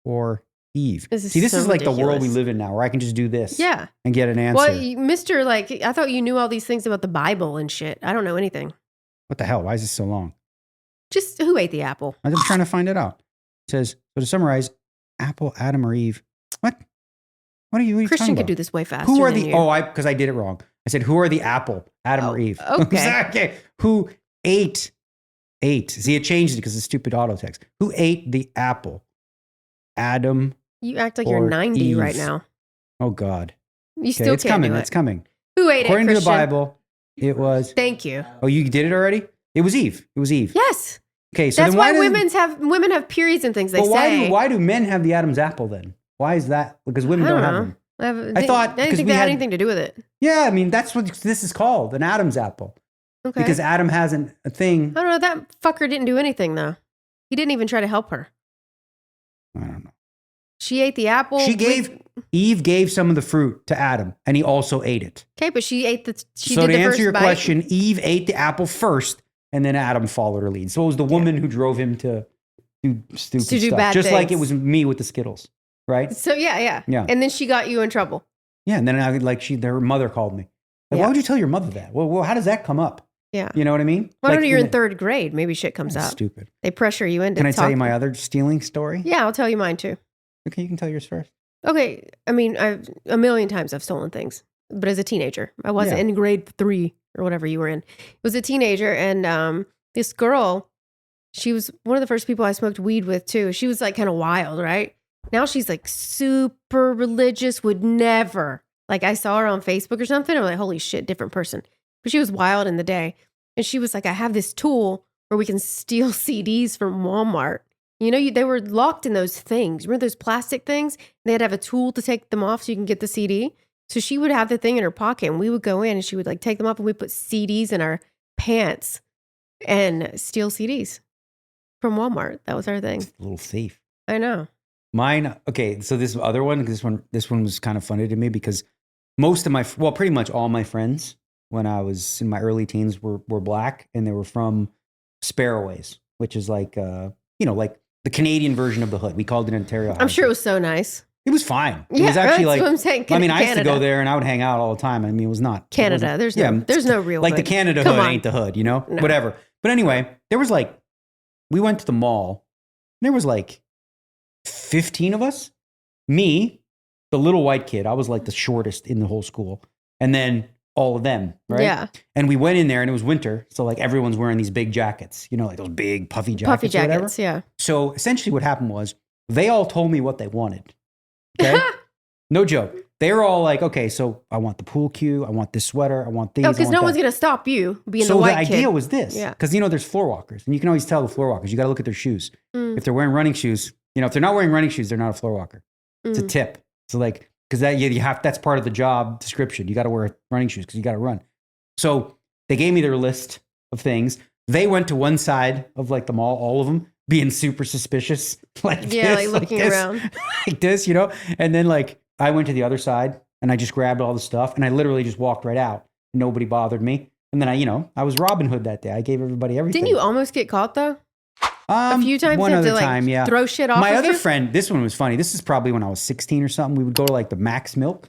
or Eve? This is like ridiculous. the world we live in now, where I can just do this, and get an answer. Well, Mister, I thought you knew all these things about the Bible and shit. I don't know anything. What the hell? Why is this so long? Just who ate the apple? I'm trying to find it out. It says, so to summarize, apple, Adam, or Eve. What? What are you Christian talking about? could do this way faster. Who are than the? you. Because I did it wrong. I said, who are the apple, Adam or Eve? Okay. Okay. Who ate? See, it changed it because of stupid auto text. Who ate the apple? Adam. You act like you're 90 Eve. right now. Oh God. You still it's can't coming. do it. It's coming. Who ate According it, to the Christian? Bible, it was. Thank you. Oh, you did it already? It was Eve. Yes. Okay, so that's then why women women have periods and things. They say. say. Why do men have the Adam's apple then? Why is that? Because women don't have them. I didn't think that had anything to do with it. Yeah, I mean that's what this is called, an Adam's apple. Okay. Because Adam has a thing. I don't know. That fucker didn't do anything though. He didn't even try to help her. I don't know. She ate the apple. Eve gave some of the fruit to Adam, and he also ate it. Okay, but she ate the. So to answer your question, Eve ate the apple first, and then Adam followed her lead. So it was the woman who drove him to do stupid stuff, bad just things. like it was me with the Skittles, right? So yeah. And then she got you in trouble. Yeah, and then her mother called me. Like, why would you tell your mother that? Well, how does that come up? Yeah. You know what I mean? Well, I don't know, you're in 3rd grade. Maybe shit comes up. Stupid. They pressure you into. Can I tell you my other stealing story? Yeah, I'll tell you mine too. Okay, you can tell yours first. Okay, I mean, a million times I've stolen things, but as a teenager, I wasn't in grade 3 or whatever you were in. I was a teenager, and this girl, she was one of the first people I smoked weed with too. She was like kind of wild, right? Now she's like super religious, would never. Like I saw her on Facebook or something. I'm like, holy shit, different person. But she was wild in the day. And she was like, I have this tool where we can steal CDs from Walmart. You know, they were locked in those things. Remember those plastic things? They had to have a tool to take them off so you can get the CD. So she would have the thing in her pocket and we would go in and she would like take them off and we'd put CDs in our pants and steal CDs from Walmart. That was our thing. A little thief. I know. Mine, okay, so this other one, this one was kind of funny to me because pretty much all my friends when I was in my early teens were black and they were from Sparroways, which is like, like the Canadian version of the hood. We called it Ontario. I'm sure it was so nice. It was fine. It Yeah, was actually that's like, what I'm saying. I mean, I used to go there and I would hang out all the time. I mean, it was not Canada. There's no real like hood. the Canada Come hood on. ain't the hood, No. whatever. But anyway, there was like, we went to the mall. And there was like 15 of us. Me, the little white kid. I was like the shortest in the whole school. And then all of them, right? Yeah. And we went in there and it was winter. So like everyone's wearing these big jackets, like those big puffy jackets. Puffy or whatever. jackets, yeah. So essentially what happened was they all told me what they wanted. Okay. No joke. They were all like, okay, so I want the pool cue. I want this sweater. I want these. No, because no one's going to stop you being the white kid. So the idea was this. Yeah. Because, there's floor walkers. And you can always tell the floor walkers. You got to look at their shoes. If they're wearing running shoes, if they're not wearing running shoes, they're not a floor walker. It's a tip. So like, because that's part of the job description. You got to wear running shoes because you got to run. So they gave me their list of things. They went to one side of like the mall, all of them being super suspicious. Like this, like looking around. like this, And then like I went to the other side and I just grabbed all the stuff and I literally just walked right out. Nobody bothered me. And then I was Robin Hood that day. I gave everybody everything. Didn't you almost get caught though? A few times. One other time, yeah. Throw shit off. My other friend, this one was funny. This is probably when I was 16 or something. We would go to like the Max Milk,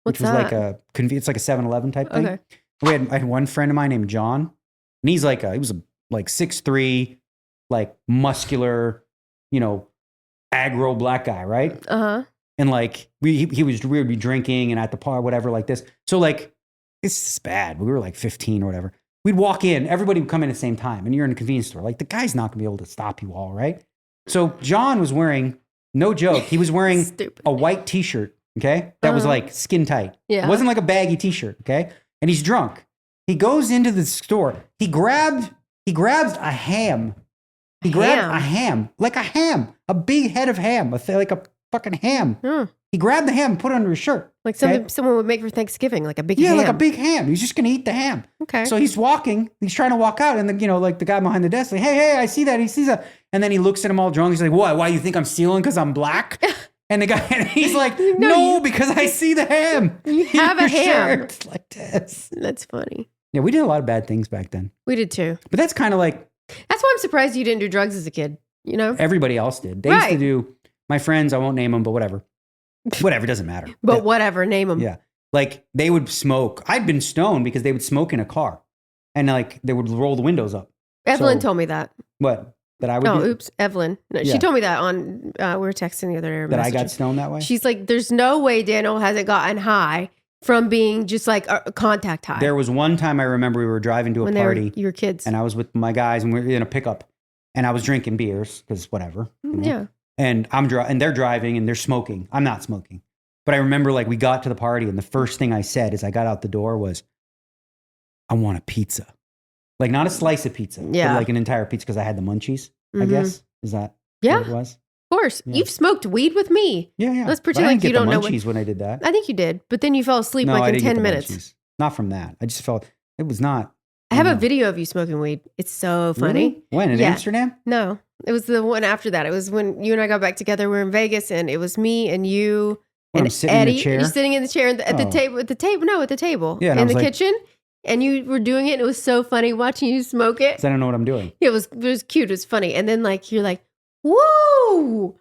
which was like it's like a 7-Eleven type thing. Okay. I had one friend of mine named John, and he was like 6'3", like muscular, aggro black guy, right? Uh-huh. And like we would be drinking and at the bar, whatever, like this. So like it's bad. We were like 15 or whatever. We'd walk in, everybody would come in at the same time, and you're in a convenience store. Like the guy's not gonna be able to stop you all, right? So John was wearing, no joke, he was wearing a white t-shirt, okay? That was like skin tight. Yeah. It wasn't like a baggy t-shirt, okay? And he's drunk. He goes into the store. He grabs a ham. He grabbed a ham, like a ham, a big head of ham, like a fucking ham. He grabbed the ham and put it under his shirt. Like something someone would make for Thanksgiving, like a big ham. Yeah, like a big ham. He's just going to eat the ham. Okay. So he's walking. He's trying to walk out. And then, like the guy behind the desk, like, hey, I see that. He sees that. And then he looks at him all drunk. He's like, what? Why you think I'm stealing because I'm black? And the guy, he's like, no, because I see the ham. You have a ham. Like this. That's funny. Yeah, we did a lot of bad things back then. We did too. But that's kind of like. That's why I'm surprised you didn't do drugs as a kid, Everybody else did. They used to do, my friends, I won't name them, but whatever. Whatever, doesn't matter. But whatever, name them. Yeah. Like they would smoke. I'd been stoned because they would smoke in a car and like they would roll the windows up. Evelyn told me that. What? That I would do? Oops. Evelyn. No, she told me that on, we were texting the other day. That I got stoned that way? She's like, there's no way Daniel hasn't gotten high from being just like a contact high. There was one time I remember we were driving to a party. You were kids. And I was with my guys and we were in a pickup and I was drinking beers because whatever. Yeah. And and they're driving and they're smoking. I'm not smoking. But I remember like we got to the party and the first thing I said as I got out the door was, I want a pizza. Like not a slice of pizza, but like an entire pizza because I had the munchies, I guess. Is that what it was? Of course. Yeah. You've smoked weed with me. Yeah. Let's pretend like you don't know munchies when I did that. I think you did. But then you fell asleep in 10 minutes. Munchies. Not from that. I just felt it was not. I have a video of you smoking weed. It's so funny. Really? When? In Amsterdam? No. It was the one after that. It was when you and I got back together. We were in Vegas and it was me and you and Eddie. You're sitting in the chair at the table. At the table. Yeah, in the kitchen. And you were doing it. And it was so funny watching you smoke it. 'Cause I don't know what I'm doing. It was cute. It was funny. And then like you're like, whoa.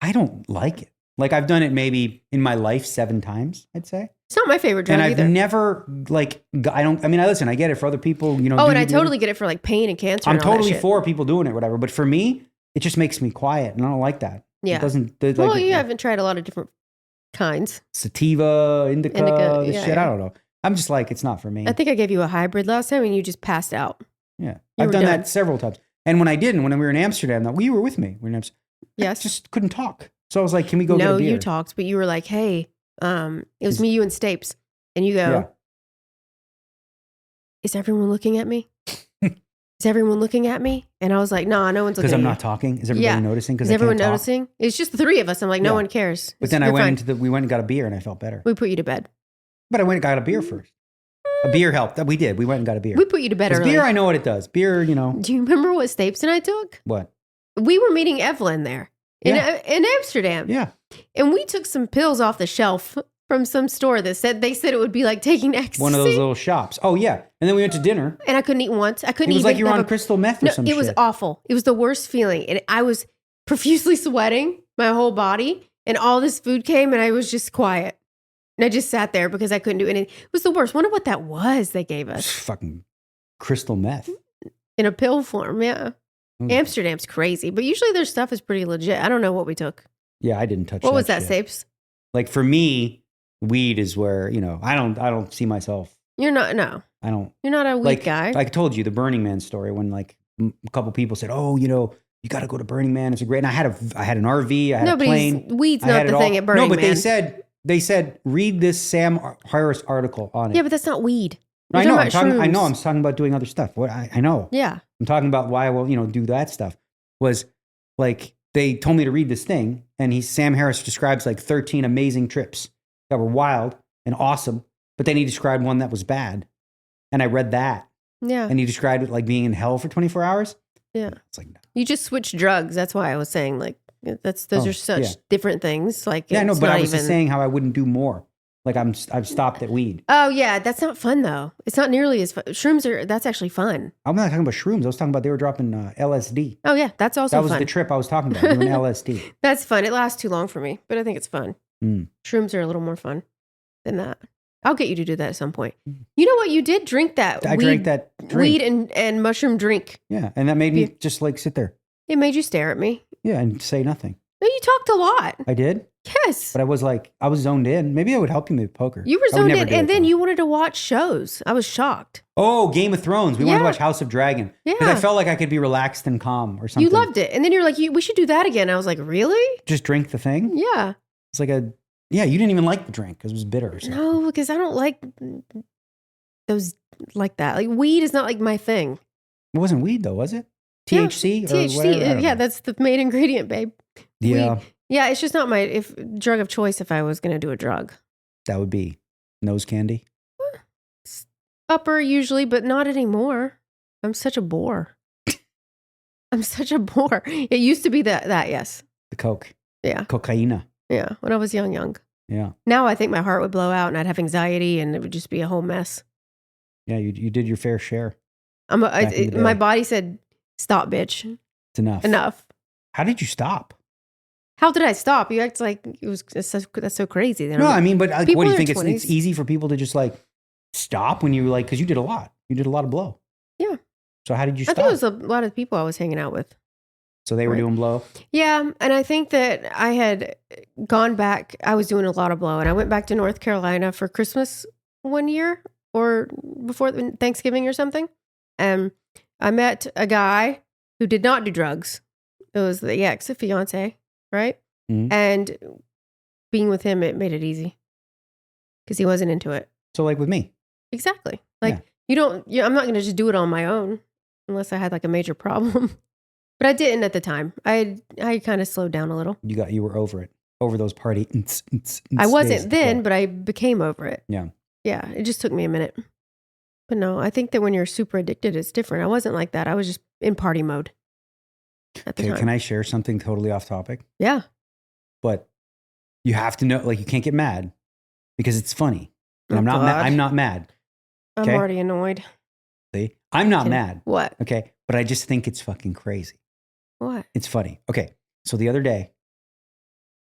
I don't like it. Like I've done it maybe in my life 7 times, I'd say. It's not my favorite drug either. And I've never listen, I get it for other people, Oh, and I totally get it for like pain and cancer. I'm totally for people doing it, whatever. But for me, it just makes me quiet and I don't like that. Yeah. It doesn't. You haven't tried a lot of different kinds. Sativa, indica shit. I don't know. I'm just like, it's not for me. I think I gave you a hybrid last time and you just passed out. Yeah. I've done that several times. And when we were in Amsterdam, you were with me. We were in Amsterdam. Yes. I just couldn't talk. So I was like, can we go get a beer? No, you talked, but you were like, hey, it was me, you, and Stapes. And you go, is everyone looking at me? Is everyone looking at me? And I was like, no, no one's looking at me. Because I'm not talking? Is everybody noticing? Is everyone noticing? It's just the 3 of us. I'm like, no one cares. But then we went and got a beer and I felt better. We put you to bed. But I went and got a beer first. A beer helped. We did. We went and got a beer. We put you to bed early. Beer, I know what it does. Beer, Do you remember what Stapes and I took? What? We were meeting Evelyn there in Amsterdam. Yeah. And we took some pills off the shelf from some store that said it would be like taking ecstasy. One of those little shops. Oh, yeah. And then we went to dinner. And I couldn't eat once. I couldn't eat. It was like you were on crystal meth or some shit. It was awful. It was the worst feeling. And I was profusely sweating my whole body. And all this food came and I was just quiet. And I just sat there because I couldn't do anything. It was the worst. Wonder what that was they gave us. Fucking crystal meth. In a pill form, yeah. Amsterdam's crazy. But usually their stuff is pretty legit. I don't know what we took. Yeah, I didn't touch What was that, Stapes? Like for me, weed is where, I don't see myself. You're not, no. I don't. You're not a weed guy. I told you the Burning Man story when like a couple people said, oh, you got to go to Burning Man. It's a great, and I had an RV, I had a plane. Weed's not the thing at Burning Man. No, but they said, read this Sam Harris article on it. Yeah, but that's not weed. I know. I'm talking about doing other stuff. I know. Yeah. I'm talking about why I will, do that stuff. Was like, they told me to read this thing, and Sam Harris describes like 13 amazing trips that were wild and awesome, but then he described one that was bad. And I read that. Yeah. And he described it like being in hell for 24 hours. Yeah. It's like, no. You just switch drugs. That's why I was saying like, those are such different things. Like, yeah, no, but I was just saying how I wouldn't do more. Like I've stopped at weed. Oh yeah. That's not fun though. It's not nearly as fun. Shrooms that's actually fun. I'm not talking about shrooms. I was talking about they were dropping LSD. Oh yeah. That's also fun. That was the trip I was talking about, doing LSD. That's fun. It lasts too long for me, but I think it's fun. Shrooms are a little more fun than that. I'll get you to do that at some point. You know what? You did drink that. I drank that weed and mushroom drink. Yeah. And that made me just like sit there. It made you stare at me. Yeah. And say nothing. No, you talked a lot. I did? Yes. But I was zoned in. Maybe I would help you with poker. You were zoned in, and then you wanted to watch shows. I was shocked. Oh, Game of Thrones. We wanted to watch House of Dragon. Yeah. Because I felt like I could be relaxed and calm or something. You loved it. And then you're like, we should do that again. I was like, really? Just drink the thing? Yeah. It's like you didn't even like the drink because it was bitter or something. No, because I don't like those like that. Like weed is not like my thing. It wasn't weed though, was it? THC? Yeah, THC. Yeah, that's the main ingredient, babe. Yeah. Weed. Yeah, it's just not my drug of choice if I was going to do a drug. That would be nose candy? Upper usually, but not anymore. I'm such a bore. I'm such a bore. It used to be that yes. The coke. Yeah. Cocaine. Yeah, when I was young. Yeah. Now I think my heart would blow out and I'd have anxiety and it would just be a whole mess. Yeah, you did your fair share. My body said, stop, bitch. It's enough. Enough. How did you stop? How did I stop? You act like that's so crazy. No, I mean, but what do you think? It's easy for people to just like stop when you like, because you did a lot. You did a lot of blow. Yeah. So how did you stop? I think it was a lot of people I was hanging out with. So they were doing blow? Yeah. And I think that I had gone back. I was doing a lot of blow. And I went back to North Carolina for Christmas one year or before Thanksgiving or something. And I met a guy who did not do drugs. It was the ex, a fiance, right? Mm-hmm. And being with him, it made it easy because he wasn't into it. So like with me. Exactly. Like I'm not going to just do it on my own unless I had like a major problem. But I didn't at the time. I kind of slowed down a little. You were over it, over those party. I wasn't then, but I became over it. Yeah. Yeah. It just took me a minute. But no, I think that when you're super addicted, it's different. I wasn't like that. I was just in party mode at the time. Can I share something totally off topic? Yeah. But you have to know, like, you can't get mad because it's funny. And I'm not mad. Okay? I'm already annoyed. See? I'm not mad. What? Okay. But I just think it's fucking crazy. What? It's funny. Okay. So the other day,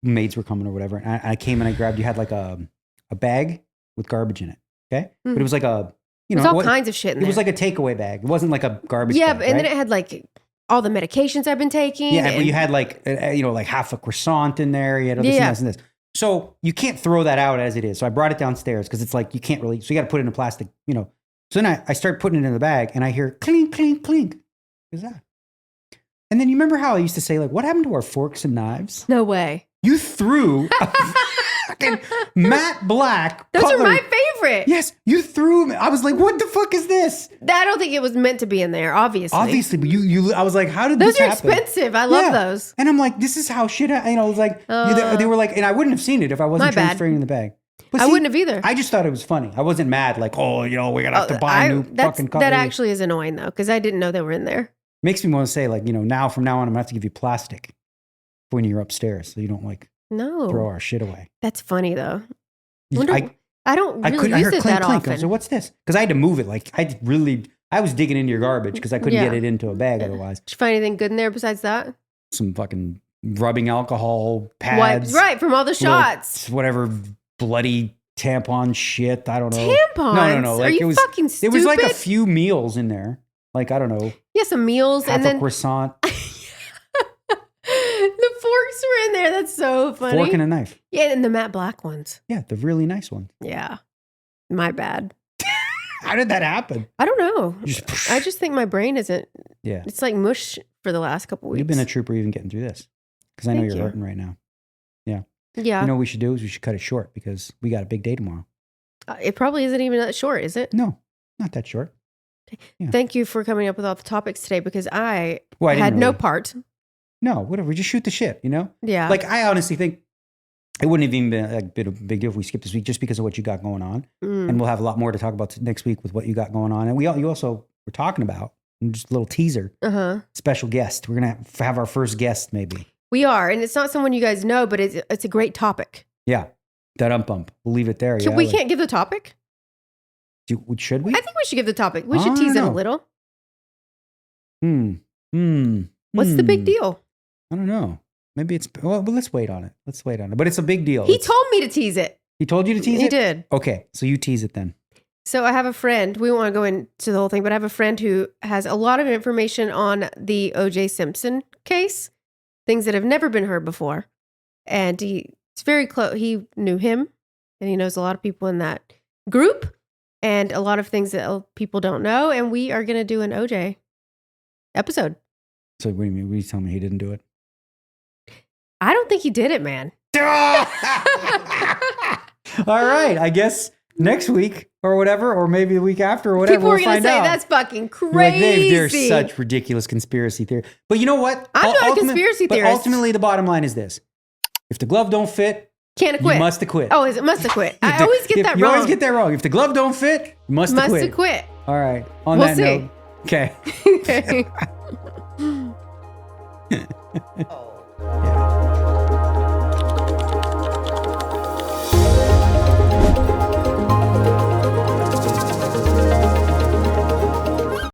maids were coming or whatever. And I came and I grabbed, you had like a bag with garbage in it. Okay. But it was like a, there's all kinds of shit in there. It was like a takeaway bag. It wasn't like a garbage bag. Yeah. And then it had like all the medications I've been taking. Yeah. But you had like, like half a croissant in there. You had this and this. So you can't throw that out as it is. So I brought it downstairs because it's like, you can't really, so you got to put it in a plastic, So then I start putting it in the bag and I hear clink, clink, clink. What is that? And then you remember how I used to say, like, what happened to our forks and knives? No way. You threw a fucking matte black Those cutlery. Are my favorite. Yes, you threw them. I was like, what the fuck is this? I don't think it was meant to be in there, obviously. Obviously, but I was like, how did this happen? Those are expensive. I love those. And I'm like, this is how shit, it was like, they were like, and I wouldn't have seen it if I wasn't transferring in the bag. But I wouldn't have either. I just thought it was funny. I wasn't mad, like, we're going to have to buy new fucking cutlery. That actually is annoying, though, because I didn't know they were in there. Makes me want to say, like, from now on, I'm going to have to give you plastic when you're upstairs so you don't, like, throw our shit away. That's funny, though. I don't really use it that often. So what's this? Because I had to move it. Like, I was digging into your garbage because I couldn't get it into a bag otherwise. Did you find anything good in there besides that? Some fucking rubbing alcohol pads. Right, from all the shots. Whatever bloody tampon shit. I don't know. Tampons? No. Like, Are you fucking stupid? It was like a few meals in there. Like, I don't know. Yeah, some meals and then a croissant. The forks were in there. That's so funny. Fork and a knife. Yeah, and the matte black ones. Yeah, the really nice ones. Yeah. My bad. How did that happen? I don't know. I just think my brain isn't. Yeah. It's like mush for the last couple weeks. You've been a trooper even getting through this. Because I know you're hurting right now. Yeah. Yeah. You know what we should do is we should cut it short because we got a big day tomorrow. It probably isn't even that short, is it? No, not that short. Yeah. Thank you for coming up with all the topics today because I had no part. No, whatever. Just shoot the shit, Yeah. Like, I honestly think It wouldn't have even been a big deal if we skipped this week just because of what you got going on. And we'll have a lot more to talk about next week with what you got going on. And you also were talking about, just a little teaser, special guest. We're going to have our first guest maybe. We are. And it's not someone you guys know, but it's a great topic. Yeah. That bump. We'll leave it there. We can't give the topic? Should we? I think we should give the topic. We should tease it a little. What's the big deal? I don't know. Maybe it's, well, let's wait on it. But it's a big deal. He told me to tease it. He told you to tease it? He did. Okay. So you tease it then. So I have a friend, we won't want to go into the whole thing, but I have a friend who has a lot of information on the O.J. Simpson case, things that have never been heard before. And it's very close. He knew him and he knows a lot of people in that group and a lot of things that people don't know. And we are going to do an O.J. episode. So what do you mean? What are you telling me he didn't do it? I don't think he did it, man. All right. I guess next week or whatever, or maybe the week after or whatever, people are going to say that's fucking crazy. There's such ridiculous conspiracy theory. But you know what? I'm not a conspiracy theorist. But ultimately, the bottom line is this. If the glove don't fit, can't acquit. You must acquit. Oh, is it must acquit? I always get that wrong. You always get that wrong. If the glove don't fit, you must acquit. All right. On that note. Okay. Okay.